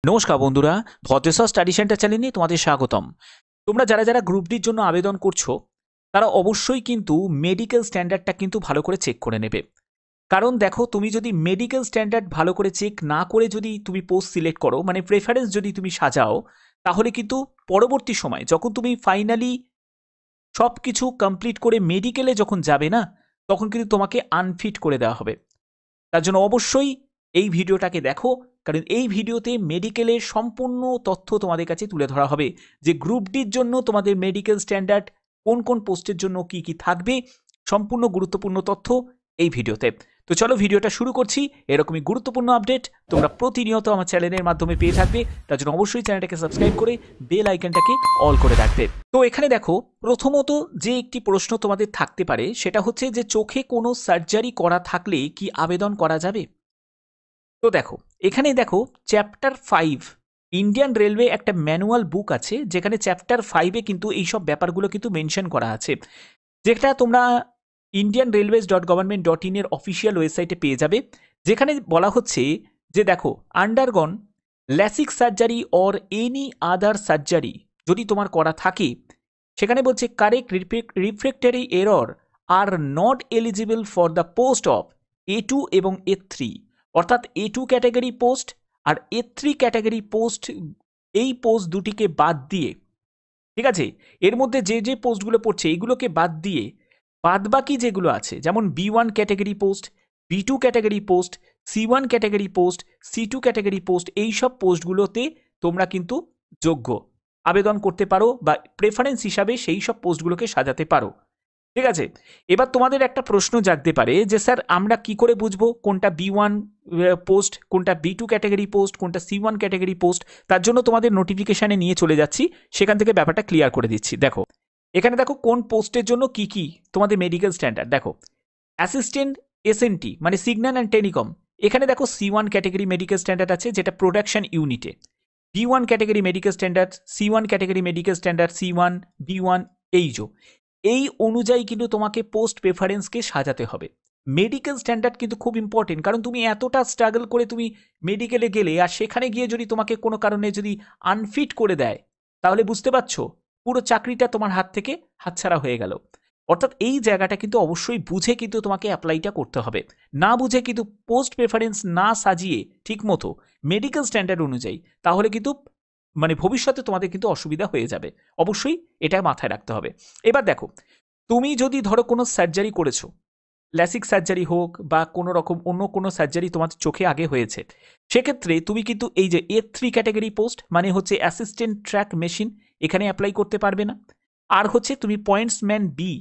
নমস্কার বন্ধুরা, Bhadreswar study centre চ্যানেলে তোমাদের স্বাগতম। তোমরা যারা যারা গ্রুপ ডির জন্য আবেদন করছো তারা অবশ্যই কিন্তু মেডিকেল স্ট্যান্ডার্ডটা কিন্তু ভালো করে চেক করে নেবে। কারণ দেখো, তুমি যদি মেডিকেল স্ট্যান্ডার্ড ভালো করে চেক না করে যদি তুমি পোস্ট সিলেক্ট করো, মানে প্রেফারেন্স যদি তুমি সাজাও, তাহলে কিন্তু পরবর্তী সময় যখন তুমি ফাইনালি সব কিছু কমপ্লিট করে মেডিকেলে যখন যাবে না, তখন কিন্তু তোমাকে আনফিট করে দেওয়া হবে। তার জন্য অবশ্যই এই ভিডিওটাকে দেখো, কারণ এই ভিডিওতে মেডিকেলের সম্পূর্ণ তথ্য তোমাদের কাছে তুলে ধরা হবে যে গ্রুপ ডির জন্য তোমাদের মেডিকেল স্ট্যান্ডার্ড কোন কোন পোস্টের জন্য কি কি থাকবে, সম্পূর্ণ গুরুত্বপূর্ণ তথ্য এই ভিডিওতে। তো চলো ভিডিওটা শুরু করছি। এরকমই গুরুত্বপূর্ণ আপডেট তোমরা প্রতিনিয়ত আমার চ্যানেলের মাধ্যমে পেয়ে থাকবে, তার জন্য অবশ্যই চ্যানেলটাকে সাবস্ক্রাইব করে বেল আইকনটাকে অল করে রাখবে। তো এখানে দেখো, প্রথমত যে একটি প্রশ্ন তোমাদের থাকতে পারে সেটা হচ্ছে যে চোখে কোনো সার্জারি করা থাকলে কি আবেদন করা যাবে। তো দেখো, এখানে দেখো চ্যাপ্টার 5 ইন্ডিয়ান রেলওয়ে একটা ম্যানুয়াল বুক আছে, যেখানে চ্যাপ্টার 5-এ কিন্তু এইসব ব্যাপারগুলো কিন্তু মেনশন করা আছে, যেটা তোমরা indianrailways.government.in এর অফিসিয়াল ওয়েবসাইটে পেয়ে যাবে। যেখানে বলা হচ্ছে যে দেখো, undergone LASIK surgery or any other surgery যদি তোমার করা থাকে, সেখানে বলছে correct refractory error are not eligible for the post of A2 এবং A3, অর্থাৎ A2 ক্যাটাগরি পোস্ট আর A3 ক্যাটাগরি পোস্ট, এই পোস্ট দুটিকে বাদ দিয়ে, ঠিক আছে, এর মধ্যে যে যে পোস্টগুলো পড়ছে এইগুলোকে বাদ দিয়ে বাদবাকি যেগুলো আছে, যেমন B1 category post, B2 category post, C1 category post, C2 category post, এই সব পোস্টগুলোতে তোমরা কিন্তু যোগ্য, আবেদন করতে পারো বা প্রেফারেন্স হিসাবে সেই সব পোস্টগুলোকে সাজাতে পারো। ঠিক আছে, এবার তোমাদের একটা প্রশ্ন জাগতে পারে যে স্যার আমরা কি করে বুঝবো কোনটা B1 পোস্ট, কোনটা B2 ক্যাটাগরি পোস্ট, কোনটা C1 ক্যাটাগরি পোস্ট। তার জন্য তোমাদের নোটিফিকেশানে নিয়ে চলে যাচ্ছি, সেখান থেকে ব্যাপারটা ক্লিয়ার করে দিচ্ছি। দেখো, এখানে দেখো কোন পোস্টের জন্য কি কি তোমাদের মেডিকেল স্ট্যান্ডার্ড। দেখো, অ্যাসিস্ট্যান্ট SNT মানে সিগন্যাল অ্যান্ড টেলিকম, এখানে দেখো C1 ক্যাটাগরি মেডিকেল স্ট্যান্ডার্ড আছে, যেটা প্রোডাকশন ইউনিটে। B1 category medical standard, C1 category medical standard, C1 B1 এই অনুযায়ী কিন্তু তোমাকে পোস্ট প্রেফারেন্সকে সাজাতে হবে। মেডিকেল স্ট্যান্ডার্ড কিন্তু খুব ইম্পর্টেন্ট, কারণ তুমি এতটা স্ট্রাগল করে তুমি মেডিকেলে গেলে আর সেখানে গিয়ে যদি তোমাকে কোনো কারণে যদি আনফিট করে দেয়, তাহলে বুঝতে পারছো পুরো চাকরিটা তোমার হাত থেকে হাতছাড়া হয়ে গেল। অর্থাৎ এই জায়গাটা কিন্তু অবশ্যই বুঝে কিন্তু তোমাকে অ্যাপ্লাইটা করতে হবে। না বুঝে কিন্তু পোস্ট প্রেফারেন্স না সাজিয়ে ঠিক মতো মেডিকেল স্ট্যান্ডার্ড অনুযায়ী, তাহলে কিন্তু মানে ভবিষ্যতে তোমাদের কিন্তু অসুবিধা হয়ে যাবে। অবশ্যই এটা মাথায় রাখতে হবে। এবার দেখো, তুমি যদি ধরো কোনো সার্জারি করেছো, ল্যাসিক সার্জারি হোক বা কোনো রকম অন্য কোনো সার্জারি তোমার চোখে আগে হয়েছে, সেক্ষেত্রে তুমি কিন্তু এই যে A3 ক্যাটাগরি পোস্ট মানে হচ্ছে অ্যাসিস্ট্যান্ট ট্র্যাক মেশিন, এখানে অ্যাপ্লাই করতে পারবে না। আর হচ্ছে তুমি পয়েন্টসম্যান বি,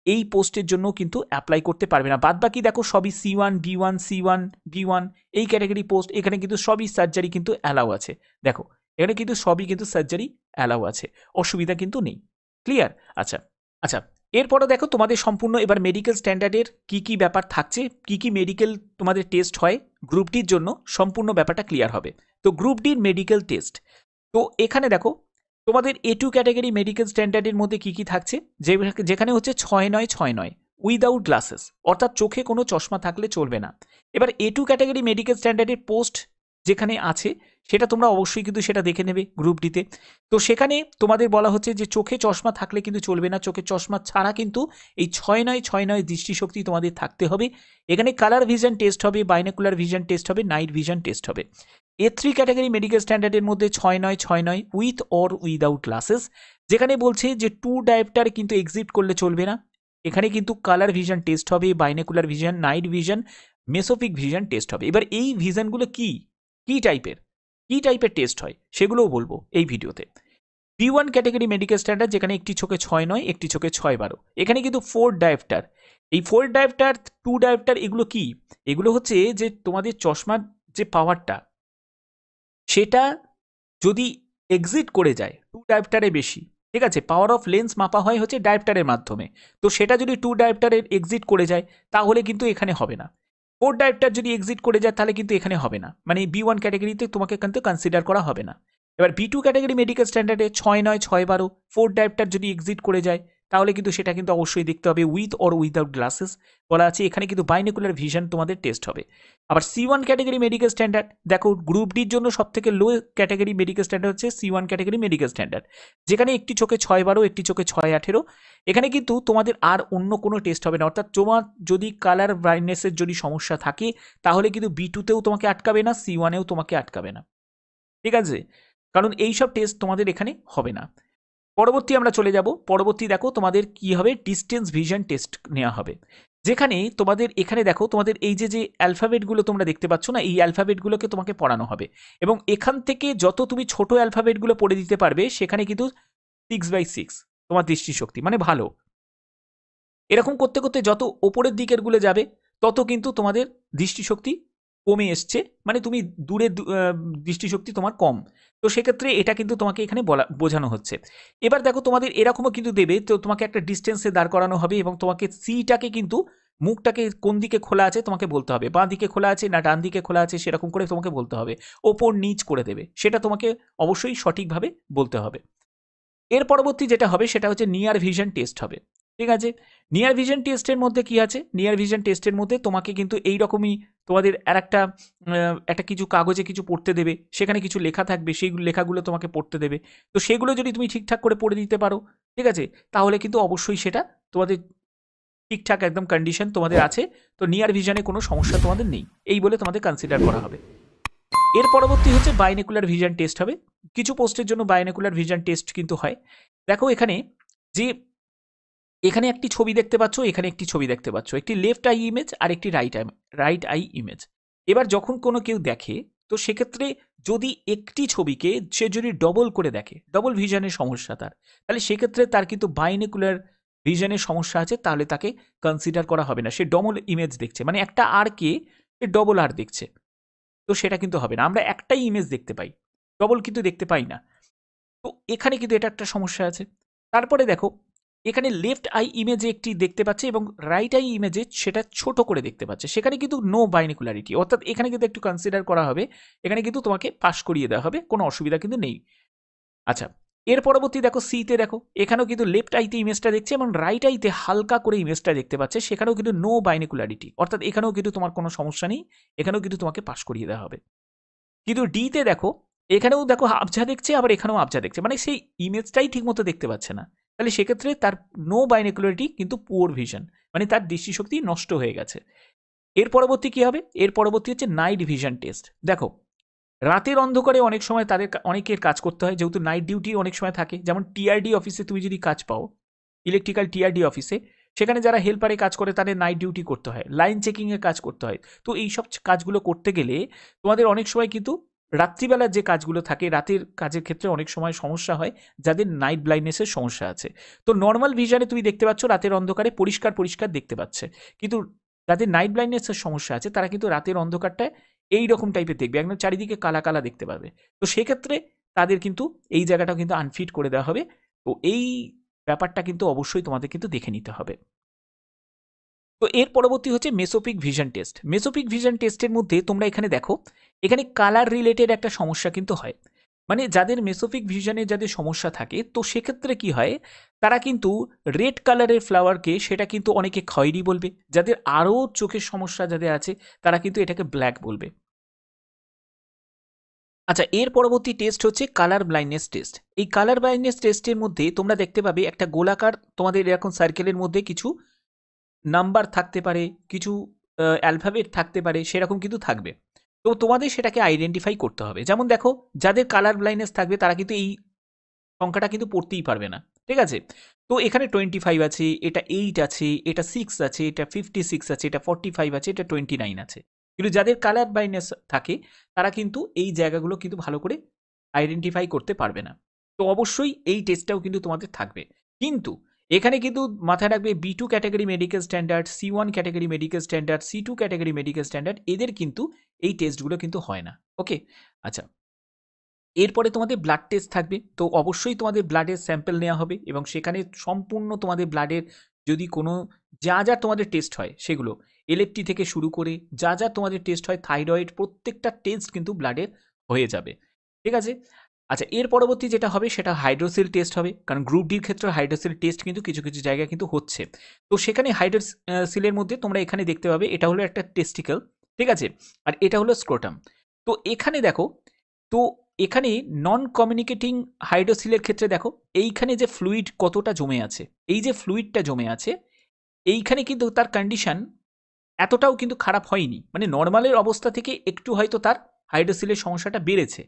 এই পোস্টের জন্য কিন্তু অ্যাপ্লাই করতে পারবে না। বাদ বাকি দেখো সবই C1 B1 C1 B1 এই ক্যাটাগরি পোস্ট, এখানে কিন্তু সবই সার্জারি কিন্তু অ্যালাউ আছে। দেখো, এখানে কিন্তু সবই কিন্তু সার্জারি অ্যালাউ আছে, অসুবিধা কিন্তু নেই। ক্লিয়ার? আচ্ছা আচ্ছা, এরপরে দেখো তোমাদের সম্পূর্ণ এবার মেডিকেল স্ট্যান্ডার্ডের কি কি ব্যাপার থাকছে, কি কি মেডিকেল তোমাদের টেস্ট হয় গ্রুপ ডির জন্য, সম্পূর্ণ ব্যাপারটা ক্লিয়ার হবে। তো গ্রুপ ডির মেডিকেল টেস্ট, তো এখানে দেখো তোমাদের A2 ক্যাটাগরি মেডিকেল স্ট্যান্ডার্ডের মধ্যে কি কি থাকছে, যেখানে হচ্ছে 6-9-6-9 উইদাউট গ্লাসেস, অর্থাৎ চোখে কোনো চশমা থাকলে চলবে না। এবার A2 ক্যাটাগরি মেডিকেল স্ট্যান্ডার্ডের পোস্ট যেখানে আছে, সেটা তোমরা অবশ্যই কিন্তু সেটা দেখে নেবে গ্রুপ ডিতে। তো সেখানে তোমাদের বলা হচ্ছে যে চোখে চশমা থাকলে কিন্তু চলবে না, চোখে চশমা ছাড়া কিন্তু এই 6-9-6-9 দৃষ্টিশক্তি তোমাদের থাকতে হবে। এখানে কালার ভিশন টেস্ট হবে, বাইনোকুলার ভিশন টেস্ট হবে, নাইট ভিশন টেস্ট হবে। A3 ক্যাটাগরি মেডিকেল স্ট্যান্ডার্ডের মধ্যে 6-9-6-9 উইথ অর উইদাউট গ্লাসেস, যেখানে বলছে যে 2 ডায়োপ্টার কিন্তু এক্সিট করলে চলবে না। এখানে কিন্তু কালার ভিশন টেস্ট হবে, binocular vision, night vision, mesopic vision test হবে। এবার এই ভিশনগুলো কি কি টাইপের টেস্ট হয় সেগুলোও বলবো এই ভিডিওতে। B1 ক্যাটাগরি মেডিকেল স্ট্যান্ডার্ড, যেখানে একটি চোখে 6-9 একটি চোখে 6-12, এখানে কিন্তু 4 ডায়োপ্টার, এই 4 ডায়োপ্টার 2 ডায়োপ্টার এগুলো কি, এগুলো হচ্ছে যে তোমাদের চশমার যে পাওয়ারটা, সেটা যদি এক্সিট করে যায় 2 ডায়োপ্টারে বেশি, ঠিক আছে, পাওয়ার অফ লেন্স মাপা হয় হচ্ছে ডায়োপ্টারের মাধ্যমে, তো সেটা যদি 2 ডায়োপ্টারের এক্সিট করে যায় তাহলে কিন্তু এখানে হবে না। 4 ডায়োপ্টার যদি এক্সিট করে যায় তাহলে কিন্তু এখানে হবে না, মানে B1 ক্যাটাগরিতে তোমাকে কিন্তু কনসিডার করা হবে না। এবার B2 ক্যাটাগরি মেডিকেল স্ট্যান্ডার্ডে 6-9-6-12 4 ডায়োপ্টার যদি এক্সিট করে যায় তাহলে কিন্তু সেটা কিন্তু অবশ্যই দেখতে হবে উইথ অর উইদাউট গ্লাসেস বলা আছে। এখানে কিন্তু বাইনোকুলার ভিশন তোমাদের টেস্ট হবে। আবার C1 ক্যাটাগরি মেডিকেল স্ট্যান্ডার্ড দেখো, গ্রুপ ডির জন্য সব থেকে লো ক্যাটাগরি মেডিকেল স্ট্যান্ডার্ড হচ্ছে C1 ক্যাটাগরি মেডিকেল স্ট্যান্ডার্ড, যেখানে একটি চোখে 6/12, একটি চোখে 6/18। এখানে কিন্তু তোমাদের আর অন্য কোনো টেস্ট হবে না, অর্থাৎ তোমার যদি কালার ব্লাইন্ডনেসের যদি সমস্যা থাকে তাহলে কিন্তু B2তেও তোমাকে আটকাবে না, C1এও তোমাকে আটকাবে না, ঠিক আছে? কারণ এইসব টেস্ট তোমাদের এখানে হবে না। পরবর্তী আমরা চলে যাব। পরবর্তী দেখো তোমাদের কি হবে, ডিস্টেন্স ভিশন টেস্ট নেওয়া হবে, যেখানে তোমাদের এখানে দেখো তোমাদের এই যে অ্যালফাবেটগুলো তোমরা দেখতে পাচ্ছ না, এই অ্যালফাবেটগুলোকে তোমাকে পড়ানো হবে এবং এখান থেকে যত তুমি ছোট অ্যালফাবেটগুলো পড়ে দিতে পারবে সেখানে কিন্তু 6/6 তোমার দৃষ্টিশক্তি মানে ভালো। এরকম করতে করতে যত ওপরের দিকেরগুলো যাবে তত কিন্তু তোমাদের দৃষ্টিশক্তি কমে এসছে, মানে তুমি দূরের দৃষ্টিশক্তি তোমার কম। তো সেক্ষেত্রে এটা কিন্তু তোমাকে এখানে বোঝানো হচ্ছে। এবার দেখো তোমাদের এরকমও কিন্তু দেবে, তো তোমাকে একটা ডিস্টেন্সে দাঁড় করানো হবে এবং তোমাকে সিটাকে কিন্তু মুখটাকে কোন দিকে খোলা আছে তোমাকে বলতে হবে, বাঁ দিকে খোলা আছে না ডান দিকে খোলা আছে সেরকম করে তোমাকে বলতে হবে, ওপর নিচ করে দেবে, সেটা তোমাকে অবশ্যই সঠিকভাবে বলতে হবে। এর পরবর্তী যেটা হবে সেটা হচ্ছে নিয়ার ভিশন টেস্ট হবে, ঠিক আছে? নিয়ার ভিশন টেস্টের মধ্যে কি আছে, নিয়ার ভিশন টেস্টের মধ্যে তোমাকে কিন্তু এইরকমই তোমাদের আর একটা কিছু কাগজে কিছু পড়তে দেবে, সেখানে কিছু লেখা থাকবে, সেই লেখাগুলো তোমাকে পড়তে দেবে। তো সেগুলো যদি তুমি ঠিকঠাক করে পড়ে দিতে পারো, ঠিক আছে, তাহলে কিন্তু অবশ্যই সেটা তোমাদের ঠিকঠাক একদম কন্ডিশন তোমাদের আছে, তো নিয়ার ভিশনে কোনো সমস্যা তোমাদের নেই, এই বলে তোমাদের কনসিডার করা হবে। এর পরবর্তী হচ্ছে বাইনোকুলার ভিশন টেস্ট হবে। কিছু পোস্টের জন্য বাইনোকুলার ভিশন টেস্ট কিন্তু হয়। দেখো এখানে যে এখানে একটি ছবি দেখতে পাচ্ছ, এখানে একটি ছবি দেখতে পাচ্ছ, একটি লেফট আই ইমেজ আর একটি রাইট আই ইমেজ। এবার যখন কোনো কেউ দেখে তো সেক্ষেত্রে যদি একটি ছবিকে সে যদি ডবল করে দেখে, ডবল ভিশনের সমস্যা তার, তাহলে সেক্ষেত্রে তার কিন্তু বাইনোকুলার ভিশনের সমস্যা আছে, তাহলে তাকে কনসিডার করা হবে না। সে ডবল ইমেজ দেখছে, মানে একটা আর কে সে ডবল আর দেখছে, তো সেটা কিন্তু হবে না। আমরা একটাই ইমেজ দেখতে পাই, ডবল কিন্তু দেখতে পাই না। তো এখানে কিন্তু এটা একটা সমস্যা আছে। তারপরে দেখো এখানে লেফট আই ইমেজে একটি দেখতে পাচ্ছে এবং রাইট আই ইমেজে সেটা ছোট করে দেখতে পাচ্ছে, সেখানে কিন্তু নো বাইনোকুলারিটি, অর্থাৎ এখানে কিন্তু একটু কনসিডার করা হবে, এখানে কিন্তু তোমাকে পাস করিয়ে দেওয়া হবে, কোনো অসুবিধা কিন্তু নেই। আচ্ছা, এর পরবর্তী দেখো সিতে, দেখো এখানেও কিন্তু লেফট আইতে ইমেজটা দেখছে এবং রাইট আইতে হালকা করে ইমেজটা দেখতে পাচ্ছে, সেখানেও কিন্তু নো বাইনোকুলারিটি, অর্থাৎ এখানেও কিন্তু তোমার কোনো সমস্যা নেই, এখানেও কিন্তু তোমাকে পাস করিয়ে দেওয়া হবে। কিন্তু ডিতে দেখো এখানেও দেখো আবঝা দেখছে, আবার এখানেও আবঝা দেখছে, মানে সেই ইমেজটাই ঠিকমতো দেখতে পাচ্ছে না, তাহলে সেক্ষেত্রে তার নো বাইনোকুলারিটি কিন্তু পুওর ভিশন, মানে তার দৃষ্টিশক্তি নষ্ট হয়ে গেছে। এর পরবর্তী কি হবে, এর পরবর্তী হচ্ছে নাইট ভিশন টেস্ট। দেখো রাতের অন্ধকারে অনেক সময় তাদের অনেকের কাজ করতে হয়, যেহেতু নাইট ডিউটি অনেক সময় থাকে, যেমন টিআরডি অফিসে তুমি যদি কাজ পাও, ইলেকট্রিক্যাল টিআরডি অফিসে, সেখানে যারা হেল্পারে কাজ করে তাদের নাইট ডিউটি করতে হয়, লাইন চেকিংয়ে কাজ করতে হয়। তো এইসব কাজগুলো করতে গেলে তোমাদের অনেক সময় কিন্তু রাত্রিবেলার যে কাজগুলো থাকে, রাতের কাজের ক্ষেত্রে অনেক সময় সমস্যা হয় যাদের নাইট ব্লাইন্ডনেসের সমস্যা আছে। তো নর্মাল ভিশনে তুমি দেখতে পাচ্ছ রাতের অন্ধকারে পরিষ্কার পরিষ্কার দেখতে পাচ্ছে, কিন্তু যাদের নাইট ব্লাইন্ডনেসের সমস্যা আছে তারা কিন্তু রাতের অন্ধকারটায় এই রকম টাইপের দেখবে, একদম চারিদিকে কালা কালা দেখতে পাবে। তো সেক্ষেত্রে তাদের কিন্তু এই জায়গাটাও কিন্তু আনফিট করে দেওয়া হবে। তো এই ব্যাপারটা কিন্তু অবশ্যই তোমাদের কিন্তু দেখে নিতে হবে। তো এর পরবর্তী হচ্ছে মেসোপিক ভিশন টেস্ট। মেসোপিক ভিশন টেস্টের মধ্যে তোমরা এখানে দেখো, এখানে কালার রিলেটেড একটা সমস্যা কিন্তু হয়, মানে যাদের মেসোপিক ভিশনে যাদের সমস্যা থাকে তো সেক্ষেত্রে কি হয়, তারা কিন্তু রেড কালারের ফ্লাওয়ারকে সেটা কিন্তু অনেকে খয়েরি বলবে, যাদের আরও চোখের সমস্যা যাদের আছে তারা কিন্তু এটাকে ব্ল্যাক বলবে। আচ্ছা, এর পরবর্তী টেস্ট হচ্ছে কালার ব্লাইন্ডনেস টেস্ট। এই কালার ব্লাইন্ডনেস টেস্টের মধ্যে তোমরা দেখতে পাবে একটা গোলাকার তোমাদের এরকম সার্কেলের মধ্যে কিছু নাম্বার থাকতে পারে, কিছু অ্যালফাবেট থাকতে পারে, সেরকম কিন্তু থাকবে। তো তোমাদের সেটাকে আইডেন্টিফাই করতে হবে। যেমন দেখো যাদের কালার ব্লাইন্ডনেস থাকবে তারা কিন্তু এই সংখ্যাটা কিন্তু পড়তেই পারবে না, ঠিক আছে? তো এখানে 25 আছে, এটা 8 আছে, এটা 6 আছে, এটা 56 আছে, এটা 45 আছে, এটা 29 আছে। কিন্তু যাদের কালার ব্লাইন্ডনেস থাকে তারা কিন্তু এই জায়গাগুলো কিন্তু ভালো করে আইডেন্টিফাই করতে পারবে না। তো অবশ্যই এই টেস্টটাও কিন্তু তোমাদের থাকবে। কিন্তু এখানে কিন্তু মাথায় রাখবে B2 category medical standard, C1 category medical standard, C2 category medical standard, এদের কিন্তু এই টেস্টগুলো কিন্তু হয় না। ওকে, আচ্ছা, এরপরে তোমাদের ব্লাড টেস্ট থাকবে। তো অবশ্যই তোমাদের ব্লাডের স্যাম্পল নেওয়া হবে এবং সেখানে সম্পূর্ণ তোমাদের ব্লাডের যদি কোনো যা যা তোমাদের টেস্ট হয় সেগুলো, এলএফটি থেকে শুরু করে যা যা তোমাদের টেস্ট হয়, থাইরয়েড, প্রত্যেকটা টেস্ট কিন্তু ব্লাডের হয়ে যাবে, ঠিক আছে? আচ্ছা, এর পরবর্তী যেটা হবে সেটা হাইড্রোসিল টেস্ট হবে, কারণ গ্রুপ ডির ক্ষেত্রে হাইড্রোসিল টেস্ট কিন্তু কিছু কিছু জায়গায় কিন্তু হচ্ছে। তো সেখানে হাইড্রোসিলের মধ্যে তোমরা এখানে দেখতে পাবে এটা হলো একটা টেস্টিকল, ঠিক আছে, আর এটা হলো স্ক্রোটাম। তো এখানে দেখো, তো এখানে নন কমিউনিকেটিং হাইড্রোসিলের ক্ষেত্রে দেখো এইখানে যে ফ্লুইড কতটা জমে আছে, এই যে ফ্লুইডটা জমে আছে এইখানে কিন্তু তার কন্ডিশন এতটাও কিন্তু খারাপ হয়নি, মানে নর্মালের অবস্থা থেকে একটু হয়তো তার হাইড্রোসিলের সমস্যাটা বেড়েছে।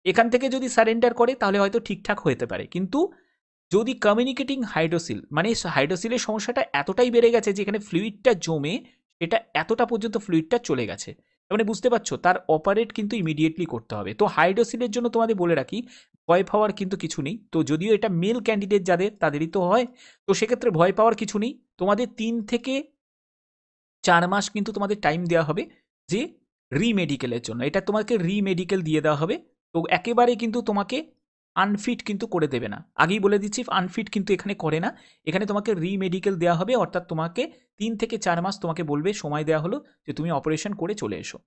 এখান থেকে যদি সারেন্ডার করে তাহলে হয়তো ঠিকঠাক হতে পারে, কিন্তু যদি কমিউনিকেটিং হাইড্রোসিল মানে হাইড্রোসিলের সমস্যাটা এতটাই বেড়ে গেছে যেখানে ফ্লুইডটা জমে এটা এতটা পর্যন্ত ফ্লুইডটা চলে গেছে, মানে বুঝতে পারছো তার অপারেট কিন্তু ইমিডিয়েটলি করতে হবে। তো হাইড্রোসিলের জন্য তোমাদের বলে রাখি ভয় পাওয়ার কিন্তু কিছু নেই। তো যদিও এটা মেল ক্যান্ডিডেট যাদের তাদেরই তো হয়, তো সেক্ষেত্রে ভয় পাওয়ার কিছু নেই। তোমাদের 3 থেকে 4 মাস কিন্তু তোমাদের টাইম দেওয়া হবে যে রিমেডিকেলের জন্য, এটা তোমাকে রিমেডিকেল দিয়ে দেওয়া হবে। তো একেবারে কিন্তু তোমাকে আনফিট কিন্তু করে দেবে না, আগেই বলে দিচ্ছি আনফিট কিন্তু এখানে করে না, এখানে তোমাকে রিমেডিকেল দেওয়া হবে, অর্থাৎ তোমাকে 3 থেকে 4 মাস তোমাকে বলবে সময় দেওয়া হলো যে তুমি অপারেশন করে চলে এসো,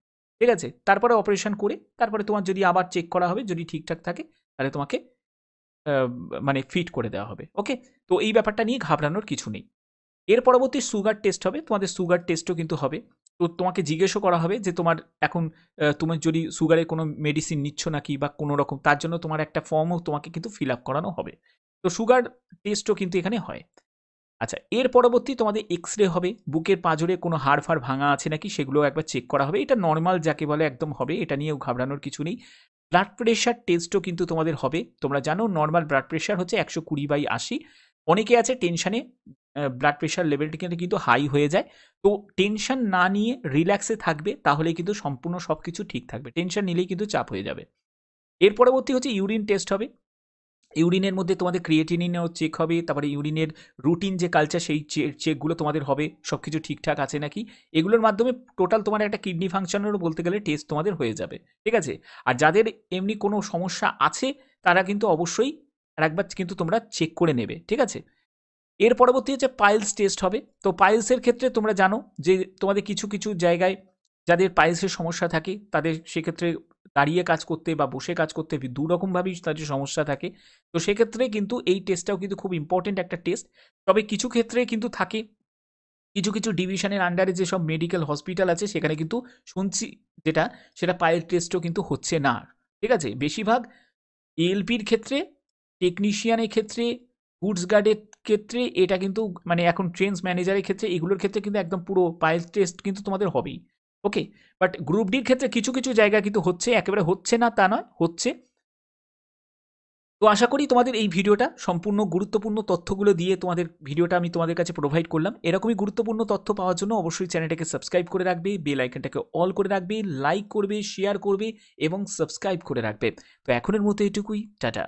ঠিক আছে। তারপরে অপারেশন করে তারপরে তোমার যদি আবার চেক করা হবে, যদি ঠিকঠাক থাকে তাহলে তোমাকে মানে ফিট করে দেওয়া হবে। ওকে, তো এই ব্যাপারটা নিয়ে ঘাবড়ানোর কিছু নেই। এর পরবর্তী সুগার টেস্ট হবে, তোমাদের সুগার টেস্টও কিন্তু হবে। তো তোমাকে জিজ্ঞেসও করা হবে যে তোমার এখন তোমার যদি সুগারের কোনো মেডিসিন নিচ্ছ নাকি বা কোনো রকম, তার জন্য তোমার একটা ফর্মও তোমাকে কিন্তু ফিল আপ করানো হবে। তো সুগার টেস্টও কিন্তু এখানে হয়। আচ্ছা, এর পরবর্তী তোমাদের এক্স রে হবে, বুকের পাঁজরে কোনো হাড় ফাড় ভাঙা আছে নাকি সেগুলো একবার চেক করা হবে, এটা নর্মাল যাকে বলে একদম হবে, এটা নিয়েও ঘাবড়ানোর কিছু নেই। ব্লাড প্রেশার টেস্টও কিন্তু তোমাদের হবে। তোমরা জানো নর্মাল ব্লাড প্রেশার হচ্ছে 120/80। অনেকে আছে টেনশানে ব্লাড প্রেশার লেভেলটি কিন্তু হাই হয়ে যায়। তো টেনশন না নিয়ে রিল্যাক্সে থাকবে, তাহলে কিন্তু সম্পূর্ণ সব কিছু ঠিক থাকবে, টেনশন নিলেই কিন্তু চাপ হয়ে যাবে। এর পরবর্তী হচ্ছে ইউরিন টেস্ট হবে। ইউরিনের মধ্যে তোমাদের ক্রিয়েটিনিনও চেক হবে, তারপরে ইউরিনের রুটিন যে কালচার সেই চেকগুলো তোমাদের হবে, সব কিছু ঠিকঠাক আছে নাকি, এগুলোর মাধ্যমে টোটাল তোমার একটা কিডনি ফাংশনেরও বলতে গেলে টেস্ট তোমাদের হয়ে যাবে, ঠিক আছে। আর যাদের এমনি কোনো সমস্যা আছে তারা কিন্তু অবশ্যই একবার কিন্তু তোমরা চেক করে নেবে, ঠিক আছে। এর পরবর্তী হচ্ছে পাইলস টেস্ট হবে। তো পাইলসের ক্ষেত্রে তোমরা জানো যে তোমাদের কিছু কিছু জায়গায় যাদের পাইলসের সমস্যা থাকে তাদের সেক্ষেত্রে দাঁড়িয়ে কাজ করতে বা বসে কাজ করতে দু রকমভাবেই তাদের সমস্যা থাকে। তো সেক্ষেত্রে কিন্তু এই টেস্টটাও কিন্তু খুব ইম্পর্টেন্ট একটা টেস্ট। তবে কিছু ক্ষেত্রে কিন্তু থাকে, কিছু কিছু ডিভিশনের আন্ডারে যেসব মেডিকেল হসপিটাল আছে সেখানে কিন্তু শুনছি যেটা সেটা পাইল টেস্টও কিন্তু হচ্ছে না, ঠিক আছে। বেশিরভাগ এএলপির ক্ষেত্রে, টেকনিশিয়ানের ক্ষেত্রে, গুডস গার্ডের ক্ষেত্রে এটা কিন্তু মানে এখন ট্রেন্স ম্যানেজারের ক্ষেত্রে এগুলোর ক্ষেত্রে কিন্তু একদম পুরো পাইল টেস্ট কিন্তু তোমাদের হবেই। ওকে, বাট গ্রুপ ডির ক্ষেত্রে কিছু কিছু জায়গা কিন্তু হচ্ছে, একেবারে হচ্ছে না তা নয়, হচ্ছে। তো আশা করি তোমাদের এই ভিডিওটা সম্পূর্ণ গুরুত্বপূর্ণ তথ্যগুলো দিয়ে তোমাদের ভিডিওটা আমি তোমাদের কাছে প্রোভাইড করলাম। এরকমই গুরুত্বপূর্ণ তথ্য পাওয়ার জন্য অবশ্যই চ্যানেলটাকে সাবস্ক্রাইব করে রাখবে, বেল আইকনটাকে অল করে রাখবে, লাইক করবে, শেয়ার করবে এবং সাবস্ক্রাইব করে রাখবে। তো এখনের মতো এটুকুই, টাটা।